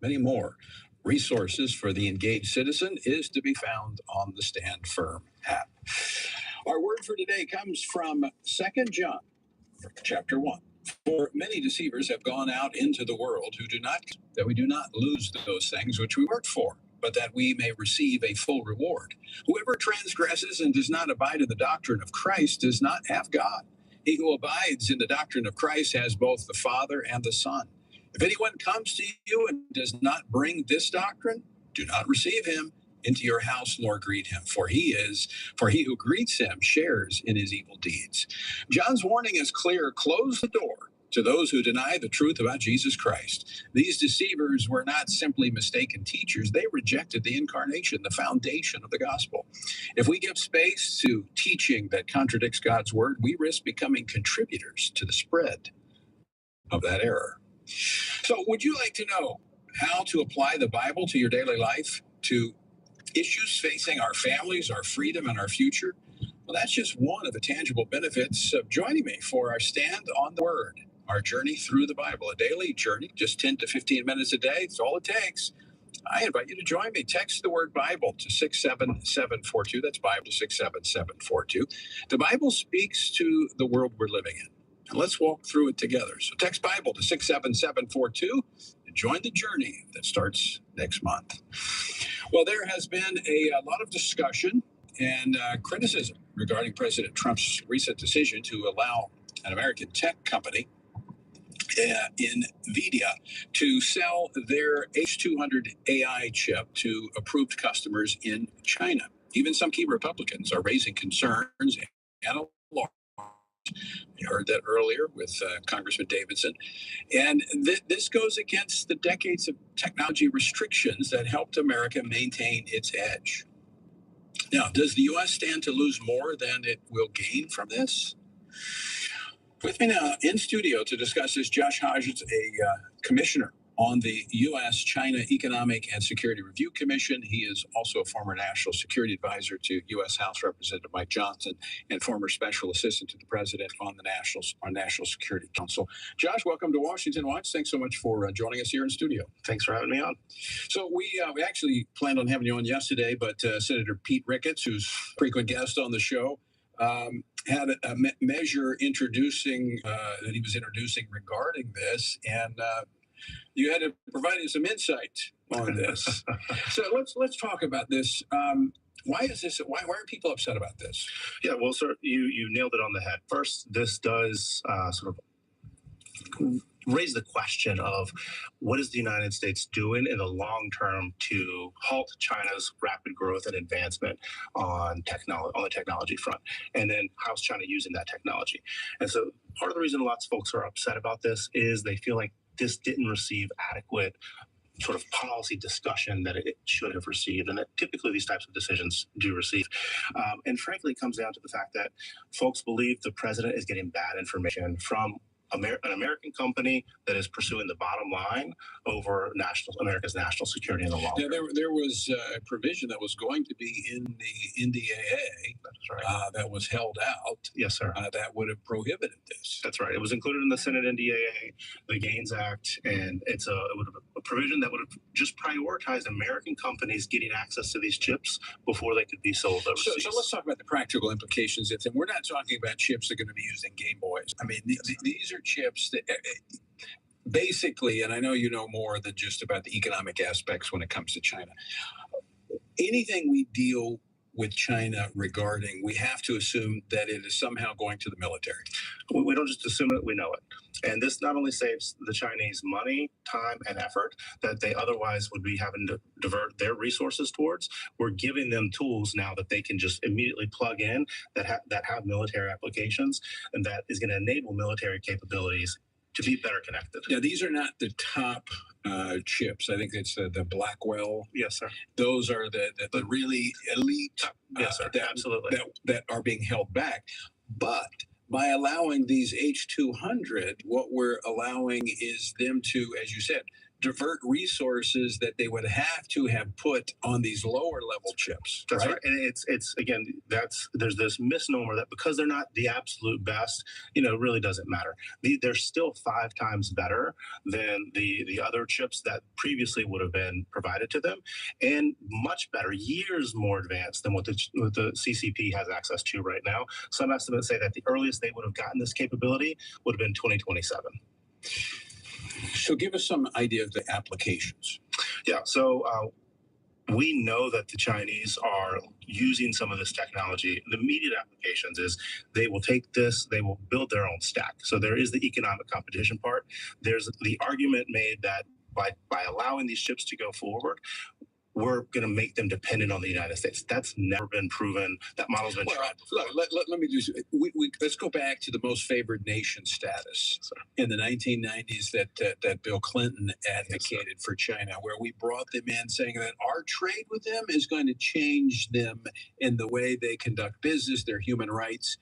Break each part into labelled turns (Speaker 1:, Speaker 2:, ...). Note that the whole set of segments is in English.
Speaker 1: many more resources for the engaged citizen is to be found on the Stand Firm app. Our word for today comes from 2 John chapter 1. For many deceivers have gone out into the world that we do not lose those things which we worked for, but that we may receive a full reward. Whoever transgresses and does not abide in the doctrine of Christ does not have God. He who abides in the doctrine of Christ has both the Father and the Son. If anyone comes to you and does not bring this doctrine, do not receive him into your house nor greet him, for he who greets him shares in his evil deeds. John's warning is clear: close the door to those who deny the truth about Jesus Christ. These deceivers were not simply mistaken teachers. They rejected the incarnation, the foundation of the gospel. If we give space to teaching that contradicts God's word, we risk becoming contributors to the spread of that error. So would you like to know how to apply the Bible to your daily life, to issues facing our families, our freedom, and our future? Well, that's just one of the tangible benefits of joining me for our Stand on the Word, our journey through the Bible, a daily journey, just 10 to 15 minutes a day. It's all it takes. I invite you to join me. Text the word Bible to 67742. That's Bible to 67742. The Bible speaks to the world we're living in. And let's walk through it together. So text Bible to 67742 and join the journey that starts next month. Well, there has been a lot of discussion and criticism regarding President Trump's recent decision to allow an American tech company, NVIDIA, to sell their H200 AI chip to approved customers in China. Even some key Republicans are raising concerns and alarms. You heard that earlier with Congressman Davidson. And this goes against the decades of technology restrictions that helped America maintain its edge. Now, does the U.S. stand to lose more than it will gain from this? With me now in studio to discuss this, Josh Hodges, a commissioner on the U.S.-China Economic and Security Review Commission. He is also a former national security advisor to U.S. House Representative Mike Johnson and former special assistant to the president on the National Security Council. Josh, welcome to Washington Watch. Thanks so much for joining us here in studio.
Speaker 2: Thanks for having me on.
Speaker 1: So we actually planned on having you on yesterday, but Senator Pete Ricketts, who's a frequent guest on the show, had a measure that he was introducing regarding this, and you had to provide us some insight on this. So let's talk about this. Why is this? Why are people upset about this?
Speaker 2: Yeah, well, sir, you nailed it on the head. First, this does sort of raise the question of what is the United States doing in the long term to halt China's rapid growth and advancement on the technology front, and then how's China using that technology? And so part of the reason lots of folks are upset about this is they feel like this didn't receive adequate sort of policy discussion that it should have received, and that typically these types of decisions do receive. And frankly, it comes down to the fact that folks believe the president is getting bad information from an American company that is pursuing the bottom line over America's national security in the long term.
Speaker 1: There was a provision that was going to be in the NDAA that was held out.
Speaker 2: Yes, sir.
Speaker 1: That would have prohibited this.
Speaker 2: That's right. It was included in the Senate NDAA, the Gaines Act, and it would have a provision that would have just prioritized American companies getting access to these chips before they could be sold overseas.
Speaker 1: So let's talk about the practical implications. And we're not talking about chips that are going to be used in Game Boys. I mean, these are chips that basically, and I know you know more than just about the economic aspects when it comes to China. Anything we deal with China regarding, we have to assume that it is somehow going to the military.
Speaker 2: We don't just assume it, we know it. And this not only saves the Chinese money, time, and effort that they otherwise would be having to divert their resources towards, we're giving them tools now that they can just immediately plug in that have military applications, and that is going to enable military capabilities to be better connected.
Speaker 1: Now, these are not the top chips. I think it's the Blackwell.
Speaker 2: Yes, sir.
Speaker 1: Those are the really elite.
Speaker 2: Yes, sir. Absolutely.
Speaker 1: That are being held back. But by allowing these H200, what we're allowing is them to, as you said, divert resources that they would have to have put on these lower level chips.
Speaker 2: That's right. And it's again, there's this misnomer that because they're not the absolute best, it really doesn't matter. They're still 5 times better than the other chips that previously would have been provided to them, and much better, years more advanced than what the CCP has access to right now. Some estimates say that the earliest they would have gotten this capability would have been 2027.
Speaker 1: So give us some idea of the applications.
Speaker 2: Yeah, so we know that the Chinese are using some of this technology. The immediate applications is they will take this, they will build their own stack. So there is the economic competition part. There's the argument made that by allowing these chips to go forward, we're going to make them dependent on the United States. That's never been proven. That model's been tried before.
Speaker 1: Let me do. Let's go back to the most favored nation status in the 1990s that Bill Clinton advocated for China, where we brought them in saying that our trade with them is going to change them in the way they conduct business, their human rights.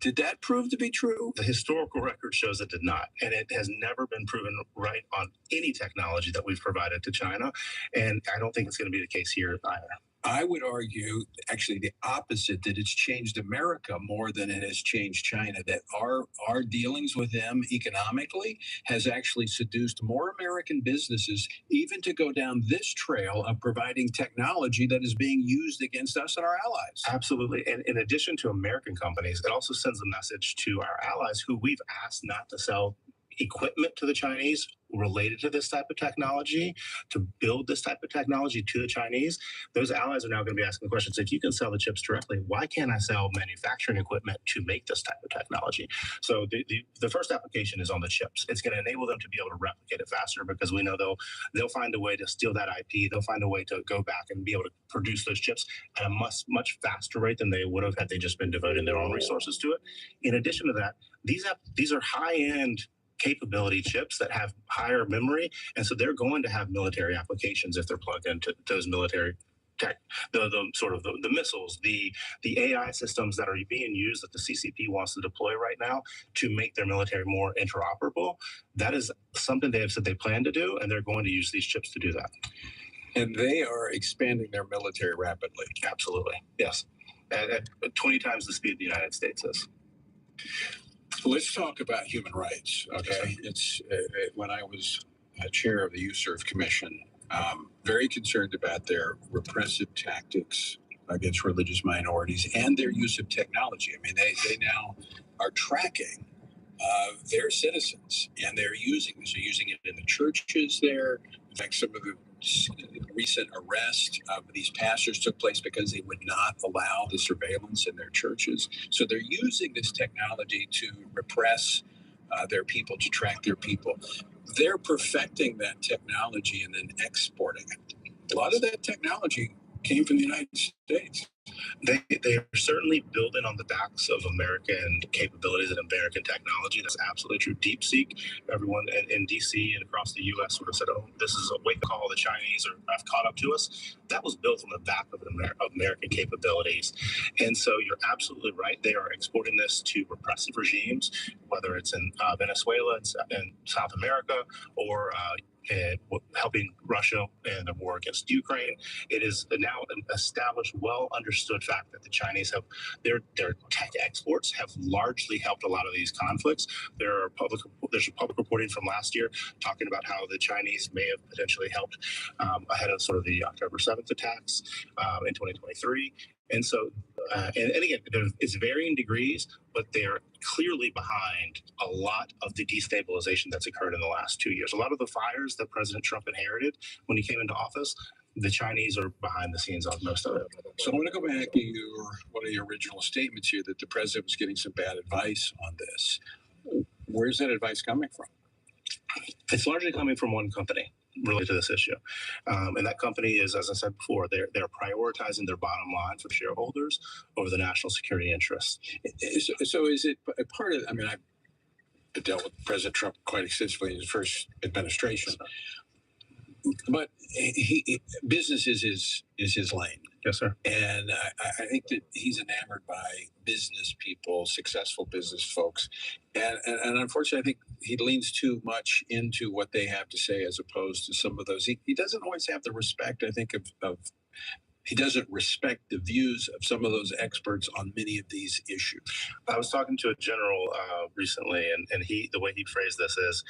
Speaker 1: Did that prove to be true?
Speaker 2: The historical record shows it did not, and it has never been proven right on any technology that we've provided to China, and I don't think it's going to be the case here either.
Speaker 1: I would argue actually the opposite, that it's changed America more than it has changed China, that our dealings with them economically has actually seduced more American businesses even to go down this trail of providing technology that is being used against us and our allies.
Speaker 2: Absolutely. And in addition to American companies, it also sends a message to our allies who we've asked not to sell equipment to the Chinese related to this type of technology, to build this type of technology to the Chinese. Those allies are now going to be asking questions. If you can sell the chips directly, why can't I sell manufacturing equipment to make this type of technology? So the first application is on the chips. It's going to enable them to be able to replicate it faster, because we know they'll find a way to steal that IP. They'll find a way to go back and be able to produce those chips at a much faster rate than they would have had they just been devoting their own resources to it. In addition to that, these are high-end capability chips that have higher memory, and so they're going to have military applications if they're plugged into those military tech, the missiles, the AI systems that are being used that the CCP wants to deploy right now to make their military more interoperable. That is something they have said they plan to do, and they're going to use these chips to do that.
Speaker 1: And they are expanding their military rapidly.
Speaker 2: Absolutely, yes, at 20 times the speed the United States is.
Speaker 1: Let's talk about human rights. Okay, it's when I was chair of the USERV Commission, very concerned about their repressive tactics against religious minorities and their use of technology. I mean, they now are tracking their citizens, and they're using this. They're using it in the churches there. In fact, some of the recent arrest of these pastors took place because they would not allow the surveillance in their churches. So they're using this technology to repress their people, to track their people. They're perfecting that technology and then exporting it. A lot of that technology came from the United States.
Speaker 2: They are certainly building on the backs of American capabilities and American technology. That's absolutely true. DeepSeek, everyone in DC and across the U.S. sort of said, "Oh, this is a wake call. The Chinese have caught up to us." That was built on the back of American capabilities. And so you're absolutely right. They are exporting this to repressive regimes, whether it's in Venezuela and South America, or helping Russia in the war against Ukraine. It is now an established, well understood fact that the Chinese have their tech exports have largely helped a lot of these conflicts. There's a public reporting from last year talking about how the Chinese may have potentially helped ahead of sort of the October 7th attacks in 2023. And so, and again, it's varying degrees, but they're clearly behind a lot of the destabilization that's occurred in the last 2 years. A lot of the fires that President Trump inherited when he came into office, the Chinese are behind the scenes on most of it.
Speaker 1: So I want to go back to one of your original statements here, that the president was getting some bad advice on this. Where's that advice coming from?
Speaker 2: It's largely coming from one company related to this issue. And that company is, as I said before, they're prioritizing their bottom line for shareholders over the national security interests.
Speaker 1: So is it a part of, I mean, I dealt with President Trump quite extensively in his first administration. But business is his lane.
Speaker 2: Yes, sir.
Speaker 1: And I think that he's enamored by business people, successful business folks. And unfortunately, I think he leans too much into what they have to say as opposed to some of those. He doesn't always have the respect, I think, of he doesn't respect the views of some of those experts on many of these issues.
Speaker 2: I was talking to a general recently, and the way he phrased this is,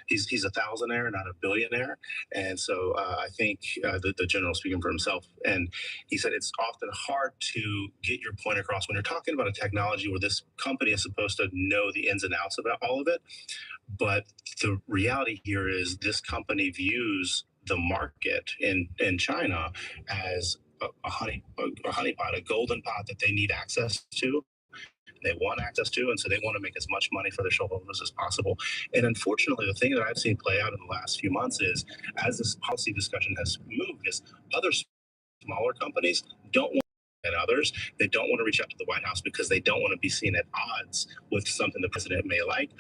Speaker 2: he's a thousandaire, not a billionaire, and so I think the general speaking for himself, and he said it's often hard to get your point across when you're talking about a technology where this company is supposed to know the ins and outs about all of it, but the reality here is this company views the market in China as a honeypot, a golden pot that they need access to, they want access to, and so they want to make as much money for their shareholders as possible. And unfortunately, the thing that I've seen play out in the last few months is, as this policy discussion has moved, is other smaller companies don't want, and others, they don't want to reach out to the White House because they don't want to be seen at odds with something the president may like,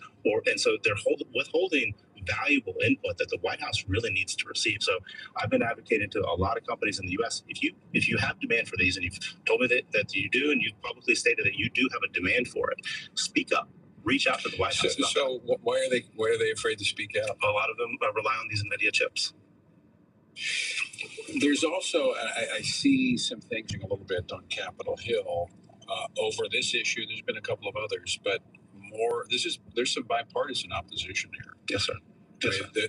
Speaker 2: and so they're withholding valuable input that the White House really needs to receive. So I've been advocating to a lot of companies in the U.S. If you have demand for these, and you've told me that you do, and you've publicly stated that you do have a demand for it, speak up. Reach out to the White House.
Speaker 1: So why are they afraid to speak out?
Speaker 2: A lot of them rely on these NVIDIA chips.
Speaker 1: There's also, I see some things a little bit on Capitol Hill over this issue. There's been a couple of others, but there's some bipartisan opposition here.
Speaker 2: Yes, sir.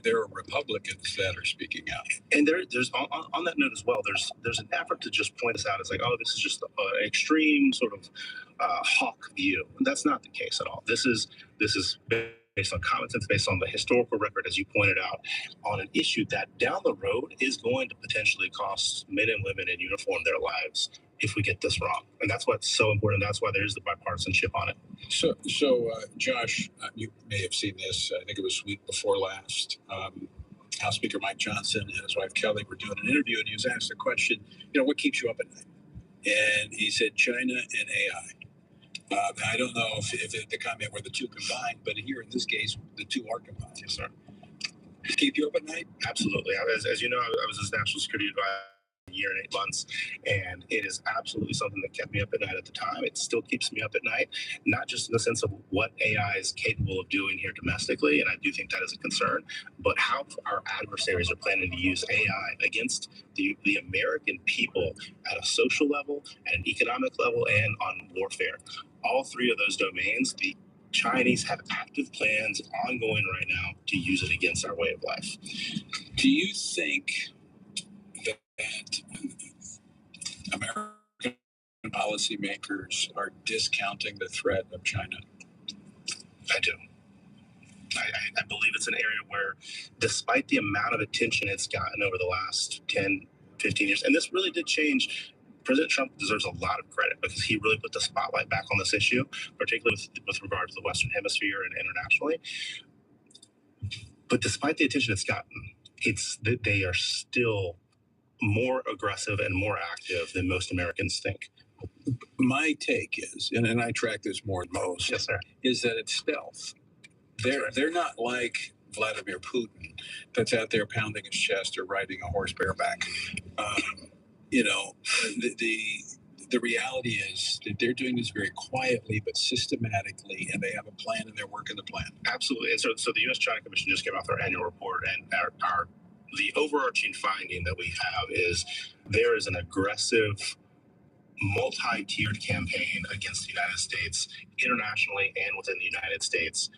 Speaker 1: There are Republicans that are speaking out,
Speaker 2: and there's on that note as well. There's an effort to just point us out as like, oh, this is just an extreme sort of hawk view. And that's not the case at all. This is based on common sense, based on the historical record, as you pointed out, on an issue that down the road is going to potentially cost men and women in uniform their lives if we get this wrong. And that's what's so important. That's why there's the bipartisanship on it.
Speaker 1: So Josh, you may have seen this. I think it was week before last. House Speaker Mike Johnson and his wife Kelly were doing an interview, and he was asked the question, what keeps you up at night? And he said, China and AI. I don't know if the comment were the two combined, but here in this case, the two are combined.
Speaker 2: Yes, sir.
Speaker 1: Keep you up at night?
Speaker 2: Absolutely. As you know, I was his national security advisor a year and 8 months, and it is absolutely something that kept me up at night at the time. It still keeps me up at night, not just in the sense of what AI is capable of doing here domestically, and I do think that is a concern, but how our adversaries are planning to use AI against the American people at a social level, at an economic level, and on warfare. All three of those domains, the Chinese have active plans ongoing right now to use it against our way of life.
Speaker 1: Do you think that American policymakers are discounting the threat of China?
Speaker 2: I do. I believe it's an area where, despite the amount of attention it's gotten over the last 10, 15 years, and this really did change. President Trump deserves a lot of credit because he really put the spotlight back on this issue, particularly with regard to the Western Hemisphere and internationally. But despite the attention it's gotten, they are still more aggressive and more active than most Americans think.
Speaker 1: My take is, and I track this more than most,
Speaker 2: yes, sir,
Speaker 1: is that it's stealth. They're not like Vladimir Putin that's out there pounding his chest or riding a horse bareback. The reality is that they're doing this very quietly but systematically, and they have a plan and they're working the plan.
Speaker 2: Absolutely. And so the U.S. China Commission just came out with their annual report, and the overarching finding that we have is there is an aggressive multi-tiered campaign against the United States internationally and within the United States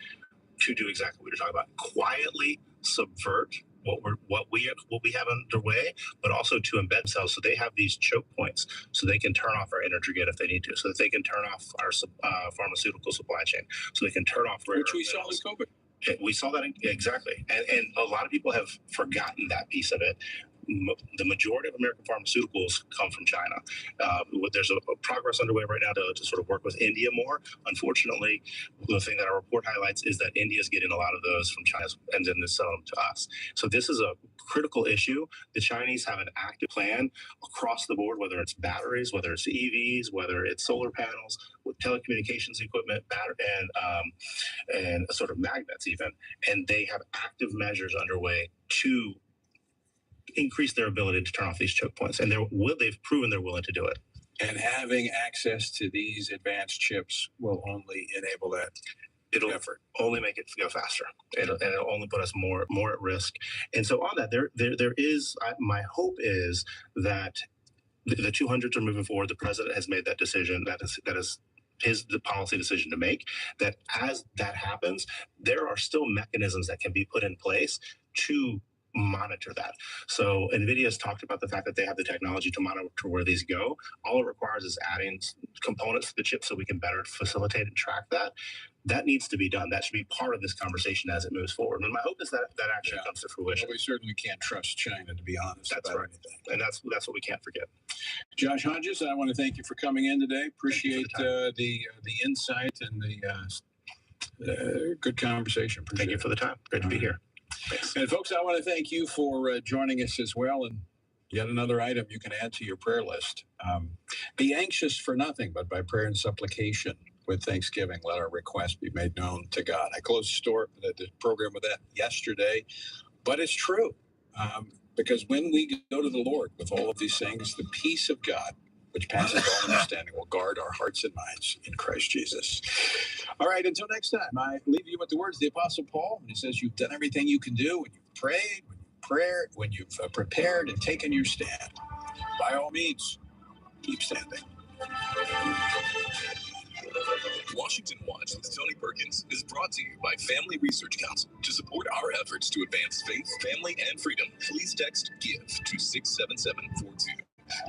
Speaker 2: to do exactly what you're talking about: quietly subvert what we have underway, but also to embed themselves. So they have these choke points, so they can turn off our energy grid if they need to, so that they can turn off our pharmaceutical supply chain, so they can turn off
Speaker 1: which we saw in COVID.
Speaker 2: We saw that exactly, and a lot of people have forgotten that piece of it. The majority of American pharmaceuticals come from China. There's a progress underway right now to sort of work with India more. Unfortunately, the thing that our report highlights is that India is getting a lot of those from China and then selling them to us. So this is a critical issue. The Chinese have an active plan across the board, whether it's batteries, whether it's EVs, whether it's solar panels, with telecommunications equipment, and sort of magnets even. And they have active measures underway to increase their ability to turn off these choke points, and they've proven they're willing to do it.
Speaker 1: And having access to these advanced chips will only enable that.
Speaker 2: It'll
Speaker 1: effort.
Speaker 2: only make it go faster, and it'll only put us more at risk. And so on that, there is my hope is that the 200s are moving forward. The president has made that decision. That is the policy decision to make. That as that happens, there are still mechanisms that can be put in place to monitor that. So NVIDIA has talked about the fact that they have the technology to monitor where these go. All it requires is adding components to the chip so we can better facilitate and track that. That needs to be done. That should be part of this conversation as it moves forward. And my hope is that actually comes to fruition.
Speaker 1: Well, we certainly can't trust China, to be honest.
Speaker 2: That's
Speaker 1: about
Speaker 2: right.
Speaker 1: anything.
Speaker 2: And that's what we can't forget.
Speaker 1: Josh Hodges, I want to thank you for coming in today. Appreciate the insight and the good conversation.
Speaker 2: Thank you for the time. Great to be here.
Speaker 1: Thanks. And folks, I want to thank you for joining us as well. And yet another item you can add to your prayer list. Be anxious for nothing, but by prayer and supplication with thanksgiving, let our requests be made known to God. I closed the program with that yesterday, but it's true. Because when we go to the Lord with all of these things, the peace of God, which passes all understanding, will guard our hearts and minds in Christ Jesus. All right, until next time, I leave you with the words of the Apostle Paul. He says, you've done everything you can do when you've prayed, when you've prepared and taken your stand. By all means, keep standing.
Speaker 3: Washington Watch with Tony Perkins is brought to you by Family Research Council. To support our efforts to advance faith, family, and freedom, please text GIVE to 67742.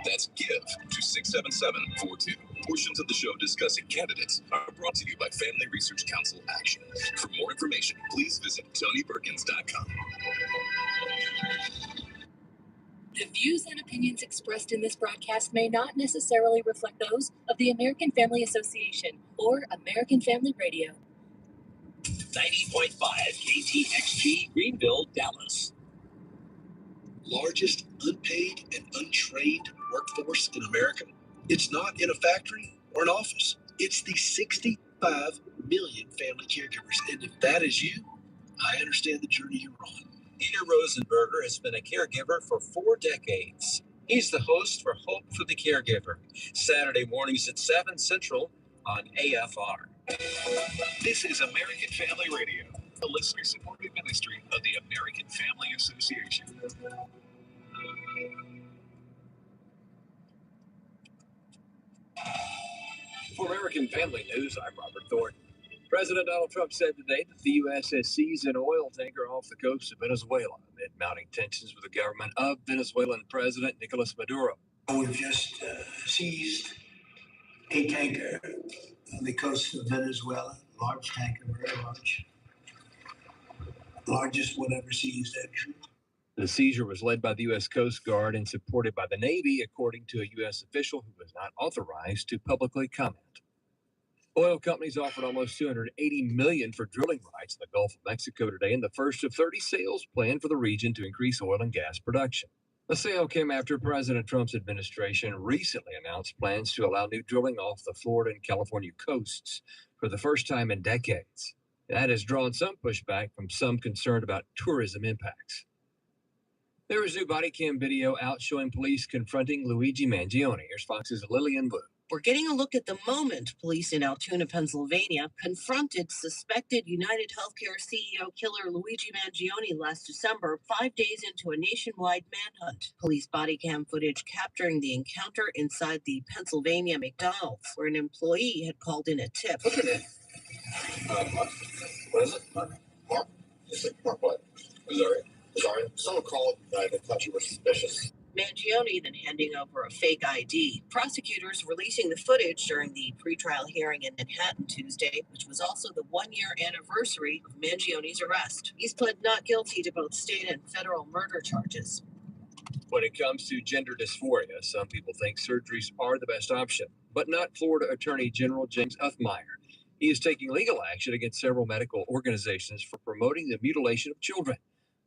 Speaker 3: That's GIVE to 67742. Portions of the show discussing candidates are brought to you by Family Research Council Action. For more information, please visit TonyPerkins.com.
Speaker 4: The views and opinions expressed in this broadcast may not necessarily reflect those of the American Family Association or American Family Radio.
Speaker 5: 90.5 KTXG Greenville, Dallas.
Speaker 6: Largest unpaid and untrained workforce in America. It's not in a factory or an office. It's the 65 million family caregivers. And if that is you, I understand the journey you're on.
Speaker 5: Peter Rosenberger has been a caregiver for 4 decades. He's the host for Hope for the Caregiver, Saturday mornings at 7 Central on AFR.
Speaker 3: This is American Family Radio, the listener-supported ministry of the American Family Association.
Speaker 7: For American Family News, I'm Robert Thornton. President Donald Trump said today that the U.S. has seized an oil tanker off the coast of Venezuela amid mounting tensions with the government of Venezuelan President Nicolas Maduro.
Speaker 8: We've just seized a tanker on the coast of Venezuela, large tanker, very large. Largest one ever seized, actually.
Speaker 7: The seizure was led by the U.S. Coast Guard and supported by the Navy, according to a U.S. official who was not authorized to publicly comment. Oil companies offered almost $280 million for drilling rights in the Gulf of Mexico today, in the first of 30 sales planned for the region to increase oil and gas production. The sale came after President Trump's administration recently announced plans to allow new drilling off the Florida and California coasts for the first time in decades. That has drawn some pushback from some concerned about tourism impacts. There is new body cam video out showing police confronting Luigi Mangione. Here's Fox's Lillian Blue.
Speaker 9: We're getting a look at the moment police in Altoona, Pennsylvania, confronted suspected United Healthcare CEO killer Luigi Mangione last December, 5 days into a nationwide manhunt. Police body cam footage capturing the encounter inside the Pennsylvania McDonald's, where an employee had called in a tip.
Speaker 10: What's your name? What is it? Mark? Is it Mark what? Sorry. Someone called. I thought you were suspicious.
Speaker 9: Mangione then handing over a fake ID. Prosecutors releasing the footage during the pretrial hearing in Manhattan Tuesday, which was also the 1-year anniversary of Mangione's arrest. He's pled not guilty to both state and federal murder charges.
Speaker 7: When it comes to gender dysphoria, some people think surgeries are the best option, but not Florida Attorney General James Uthmeyer. He is taking legal action against several medical organizations for promoting the mutilation of children.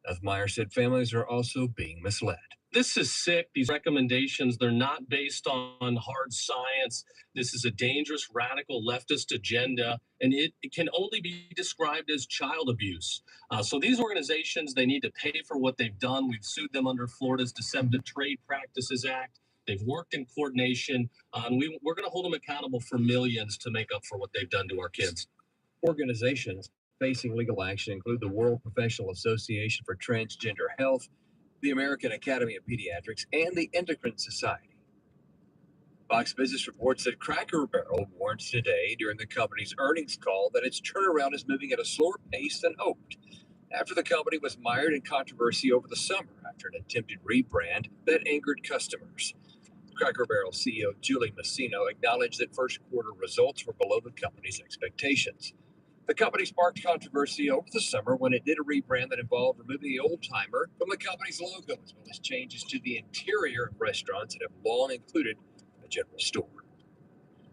Speaker 7: Uthmeyer said families are also being misled.
Speaker 11: This is sick. These recommendations, they're not based on hard science. This is a dangerous, radical leftist agenda, and it can only be described as child abuse. So these organizations, they need to pay for what they've done. We've sued them under Florida's Deceptive Trade Practices Act. They've worked in coordination, and we're going to hold them accountable for millions to make up for what they've done to our kids.
Speaker 7: Organizations facing legal action include the World Professional Association for Transgender Health, the American Academy of Pediatrics, and the Endocrine Society. Fox Business reports that Cracker Barrel warned today during the company's earnings call that its turnaround is moving at a slower pace than hoped, after the company was mired in controversy over the summer after an attempted rebrand that angered customers. Cracker Barrel CEO Julie Masino acknowledged that first quarter results were below the company's expectations. The company sparked controversy over the summer when it did a rebrand that involved removing the old timer from the company's logo, as well as changes to the interior of restaurants that have long included a general store.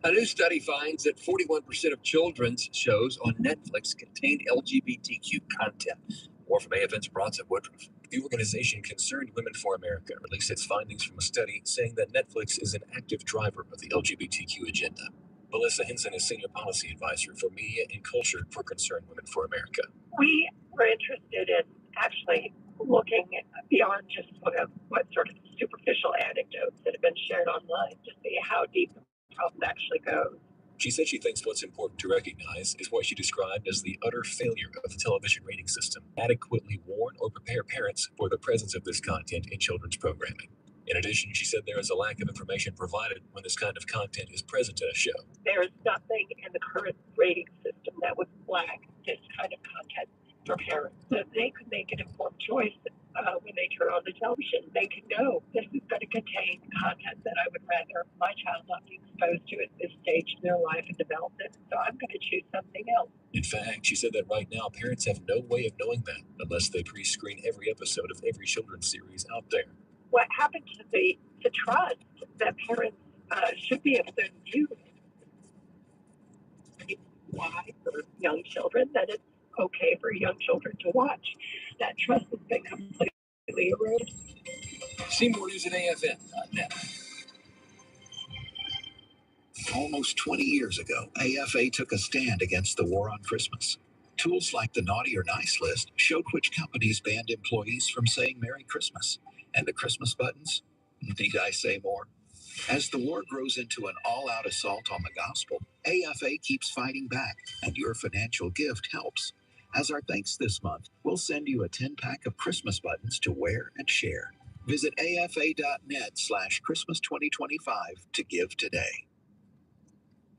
Speaker 7: A new study finds that 41% of children's shows on Netflix contained LGBTQ content. More from AFN's Bronson Woodruff.
Speaker 12: The organization Concerned Women for America released its findings from a study saying that Netflix is an active driver of the LGBTQ agenda. Melissa Hinson is Senior Policy Advisor for Media and Culture for Concerned Women for America.
Speaker 13: We were interested in actually looking beyond just what sort of superficial anecdotes that have been shared online to see how deep the problem actually goes.
Speaker 12: She said she thinks what's important to recognize is what she described as the utter failure of the television rating system, adequately warn or prepare parents for the presence of this content in children's programming. In addition, she said there is a lack of information provided when this kind of content is present in a show.
Speaker 13: There is nothing in the current rating system that would flag this kind of content for parents, so they could make an informed choice when they turn on the television. They can know this is going to contain content that I would rather my child not be exposed to at this stage in their life and development, so I'm going to choose something else.
Speaker 12: In fact, she said that right now parents have no way of knowing that unless they pre-screen every episode of every children's series out there.
Speaker 13: What happened to the trust that parents should be able to view why for young children that it's okay for young children to watch? That trust has been completely eroded.
Speaker 7: See more news at AFN.net.
Speaker 1: Almost 20 years ago, AFA took a stand against the war on Christmas. Tools like the Naughty or Nice list showed which companies banned employees from saying Merry Christmas. And the Christmas buttons? Need I say more? As the war grows into an all-out assault on the gospel, AFA keeps fighting back, and your financial gift helps. As our thanks this month, we'll send you a 10-pack of Christmas buttons to wear and share. Visit afa.net/Christmas2025 to give today.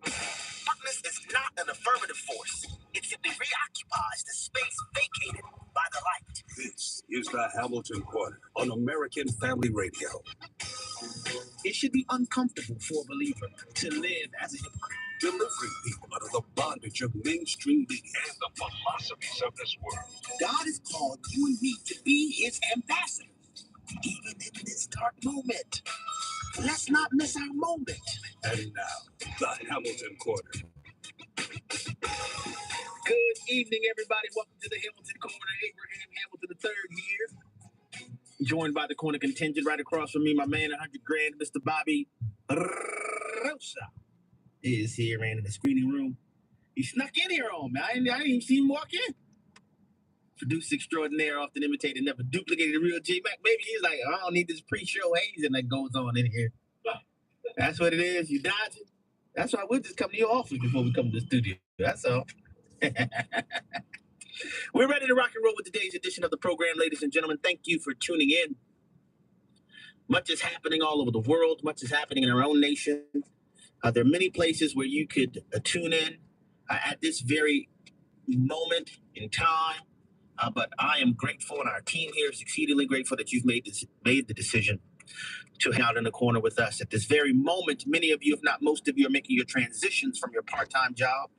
Speaker 14: Darkness is not an affirmative force. It simply reoccupies the space vacated by the light.
Speaker 15: This is the Hamilton Corner on American Family Radio.
Speaker 16: It should be uncomfortable for a believer to live as a hypocrite.
Speaker 15: Delivering people out of the bondage of mainstream media and the philosophies of this world.
Speaker 16: God has called you and me to be his ambassadors, even in this dark moment. Let's not miss our moment.
Speaker 15: And now, the Hamilton Corner.
Speaker 16: Good evening, everybody. Welcome to the Hamilton Corner. Abraham Hamilton III here. Joined by the corner contingent right across from me, my man, 100 grand, Mr. Bobby Rosa is here, man, in the screening room. He snuck in here on me. I didn't even see him walk in. Producer extraordinaire, often imitated, never duplicated the real J-Mac. Maybe he's like, I don't need this pre-show hazing that goes on in here. That's what it is. You dodging. That's why we'll just come to your office before we come to the studio. That's all. We're ready to rock and roll with today's edition of the program, ladies and gentlemen. Thank you for tuning in. Much is happening all over the world. Much is happening in our own nation. There are many places where you could tune in at this very moment in time. But I am grateful, and our team here is exceedingly grateful that you've made the decision to hang out in the corner with us at this very moment. Many of you, if not most of you, are making your transitions from your part-time job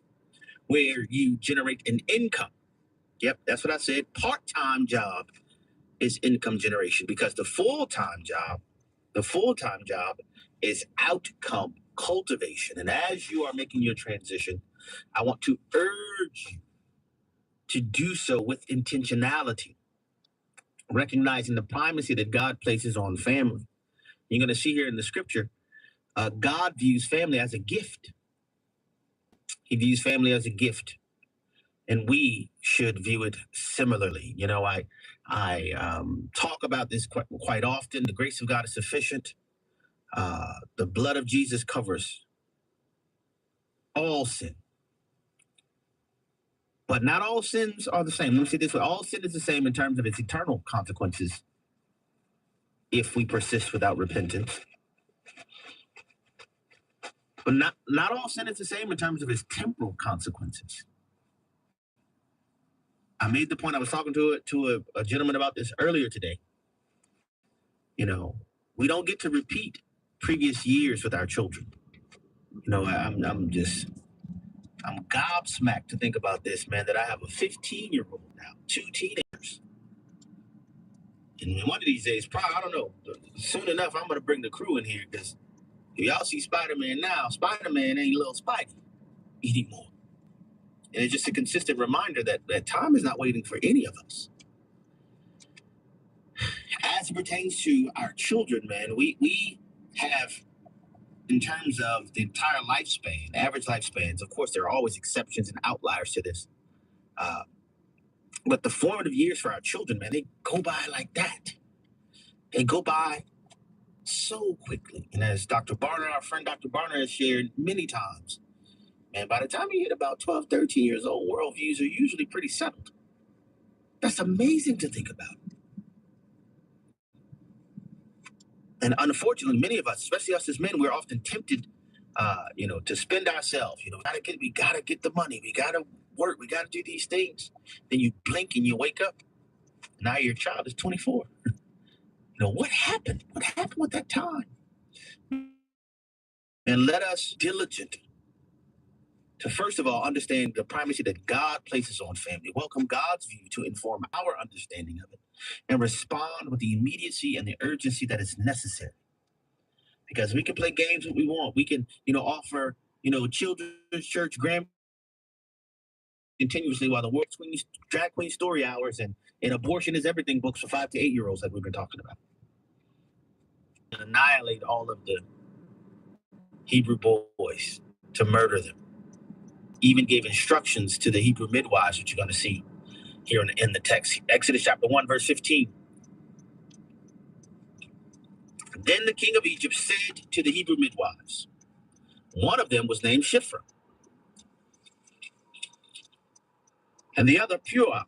Speaker 16: where you generate an income. Yep, that's what I said. Part-time job is income generation, because the full-time job is outcome cultivation. And as you are making your transition, I want to urge you to do so with intentionality. recognizing the primacy that God places on family. You're going to see here in the scripture, God views family as a gift. He views family as a gift, and we should view it similarly. You know, I talk about this quite often. The grace of God is sufficient. The blood of Jesus covers all sin. But not all sins are the same. Let me say this way. All sin is the same in terms of its eternal consequences if we persist without repentance. But not all sin is the same in terms of its temporal consequences. I made the point, I was talking to a gentleman about this earlier today. You know, we don't get to repeat previous years with our children. You know, I'm gobsmacked to think about this, man, that I have a 15-year-old now, 2 teenagers. And one of these days, probably, I don't know, soon enough, I'm going to bring the crew in here because if y'all see Spider-Man now, Spider-Man ain't little Spidey anymore. And it's just a consistent reminder that time is not waiting for any of us. As it pertains to our children, man, we have, in terms of the entire lifespan, average lifespans, of course, there are always exceptions and outliers to this. But the formative years for our children, man, they go by like that. They go by so quickly. And as Dr. Barner, our friend Dr. Barner has shared many times, man, by the time you hit about 12, 13 years old, worldviews are usually pretty settled. That's amazing to think about. And unfortunately, many of us, especially us as men, we're often tempted, to spend ourselves. You know, we gotta get the money. We gotta work. We gotta do these things. Then you blink and you wake up. Now your child is 24. You know, what happened? What happened with that time? And let us diligent to, first of all, understand the primacy that God places on family, welcome God's view to inform our understanding of it, and respond with the immediacy and the urgency that is necessary. Because we can play games what we want. We can, offer, children's church grand continuously while the world swings drag queen story hours and abortion is everything books for 5 to 8 year olds like we've been talking about. And annihilate all of the Hebrew boys to murder them. Even gave instructions to the Hebrew midwives, which you're going to see here in the text. Exodus chapter 1, verse 15. Then the king of Egypt said to the Hebrew midwives, one of them was named Shiphrah, and the other Puah.